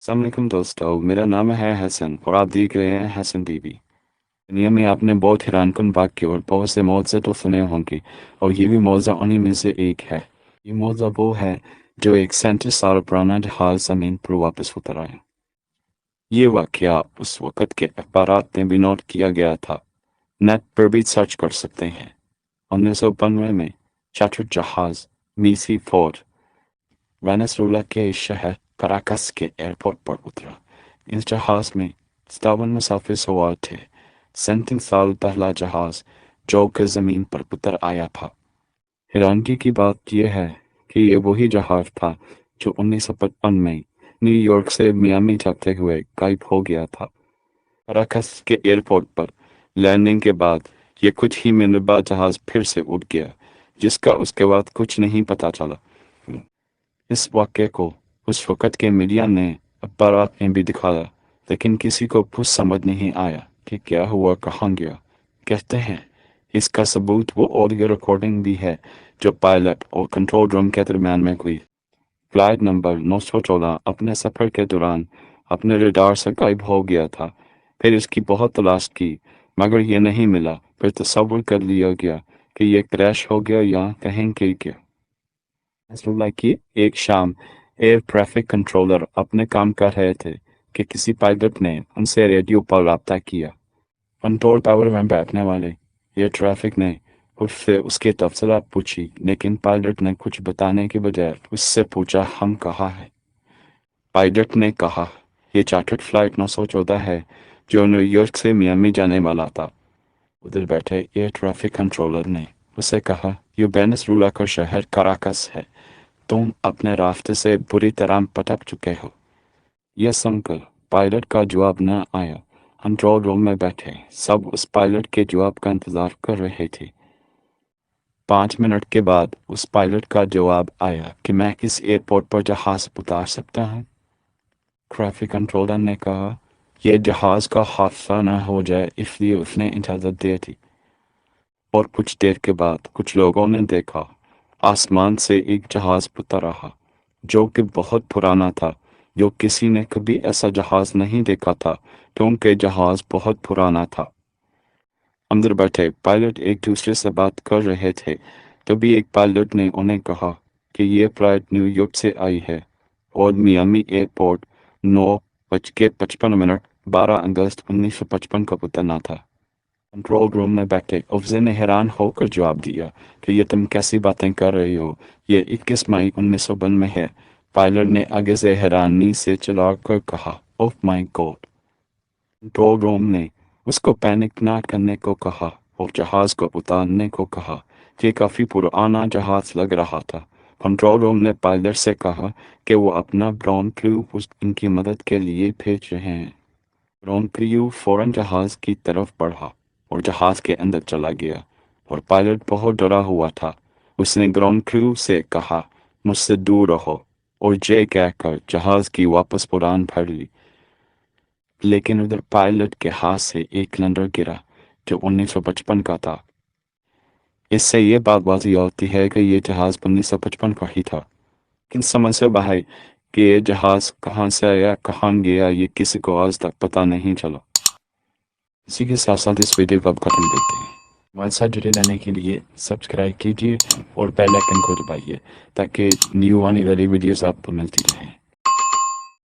अस्सलाम वालेकुम दोस्तों, मेरा नाम है हसन और आप देख रहे हैं हसन टीवी। दुनिया में आपने बहुत हैरानकुन वाक़ये और बहुत से मौज़े तो सुने होंगे और ये भी मौज़ा उन्हीं में से एक है। ये मौज़ा वो है जो एक 37 साल पुराना जहाज़ ज़मीन पर वापस उतर आया। ये वाक़या उस वक़्त के अखबारात में भी नोट किया गया था। नेट पर भी सर्च कर सकते हैं। 1992 में चार्टर जहाज़ मीसी फोर्ड वेनेज़ुएला के शहर कराकस के एयरपोर्ट पर उतरा। इस जहाज़ में 57 मुसाफिर सवार थे। 37 साल पहला जहाज़ जो कि ज़मीन पर उतर आया था। हैरानगी की बात यह है कि ये वही जहाज़ था जो 1955 में न्यूयॉर्क से मियामी जाते हुए गायब हो गया था। कराकस के एयरपोर्ट पर लैंडिंग के बाद ये कुछ ही मिनट बाद जहाज़ फिर से उड़ गया, जिसका उसके बाद कुछ नहीं पता चला। इस वाक़ये को उस वक़्त के मीडिया ने अखबारात में भी दिखाया, लेकिन किसी को कुछ समझ नहीं आया कि क्या हुआ, कहाँ गया। कहते हैं इसका सबूत वो ऑडियो रिकॉर्डिंग भी है जो पायलट और कंट्रोल रूम के दरमियान में हुई। फ्लाइट नंबर 914 अपने सफ़र के दौरान अपने रडार से गायब हो गया था। फिर इसकी बहुत तलाश की मगर ये नहीं मिला। फिर तसव्वुर कर लिया गया कि ये क्रैश हो गया या कहीं गिर गया। रसूलुल्लाह की एक शाम एयर ट्रैफिक कंट्रोलर अपने काम कर रहे थे कि किसी पायलट ने उनसे रेडियो पर राब्ता किया। कंट्रोल टावर में बैठने वाले एयर ट्रैफिक ने उससे उसकी तफसीलात पूछी, लेकिन पायलट ने कुछ बताने के बजाय उससे पूछा, हम कहाँ हैं? पायलट ने कहा, ये चार्टर्ड फ्लाइट 914 है जो न्यूयॉर्क से मियामी जाने वाला था। उधर बैठे एयर ट्रैफिक कंट्रोलर ने उसे कहा, ये वेनेज़ुएला का शहर कराकस है, तुम अपने रास्ते से बुरी तरह भटक चुके हो। यह सुनकर पायलट का जवाब न आया। कंट्रोल रूम में बैठे सब उस पायलट के जवाब का इंतजार कर रहे थे। 5 मिनट के बाद उस पायलट का जवाब आया कि मैं किस एयरपोर्ट पर जहाज उतार सकता हूँ। ट्रैफिक कंट्रोलर ने कहा, यह जहाज का हादसा न हो जाए इसलिए उसने इजाज़त दी थी। और कुछ देर के बाद कुछ लोगों ने देखा आसमान से एक जहाज उतर रहा जो कि बहुत पुराना था, जो किसी ने कभी ऐसा जहाज नहीं देखा था क्योंकि जहाज बहुत पुराना था। अंदर बैठे पायलट एक दूसरे से बात कर रहे थे, तभी एक पायलट ने उन्हें कहा कि ये फ्लाइट न्यूयॉर्क से आई है और मियामी एयरपोर्ट 9:55 12 अगस्त 1955 को उतरना था। कंट्रोल रूम में बैठे अफसर ने हैरान होकर जवाब दिया कि ये तुम कैसी बातें कर रही हो, ये 21 मई 1992 है। पायलट ने आगे से हैरानी से चलाकर कहा, oh my God. Control room ने उसको पैनिक ना करने को कहा और जहाज को उतारने को कहा। ये काफी पुराना जहाज लग रहा था। कंट्रोल रूम ने पायलट से कहा कि वो अपना ग्राउंड क्रू इनकी मदद के लिए भेज रहे हैं। ग्राउंड क्रू फौरन जहाज की तरफ बढ़ा और जहाज के अंदर चला गया और पायलट बहुत डरा हुआ था। उसने ग्राउंड क्रू से कहा, मुझसे दूर रहो, और जे कहकर जहाज की वापस उड़ान भर ली। लेकिन उधर पायलट के हाथ से एक सिलेंडर गिरा जो 1955 का था। इससे ये बात वाज़ी होती है कि ये जहाज 1955 का ही था। लेकिन समझ से बाहर कि ये जहाज कहाँ से आया, कहाँ गया, ये किसी को आज तक पता नहीं चला। इसी के साथ साथ इस वीडियो को आप खत्म करते हैं। हमारे साथ जुड़े रहने के लिए सब्सक्राइब कीजिए और बेल आइकन को दबाइए ताकि न्यू आने वाली वीडियोस आपको मिलती रहें।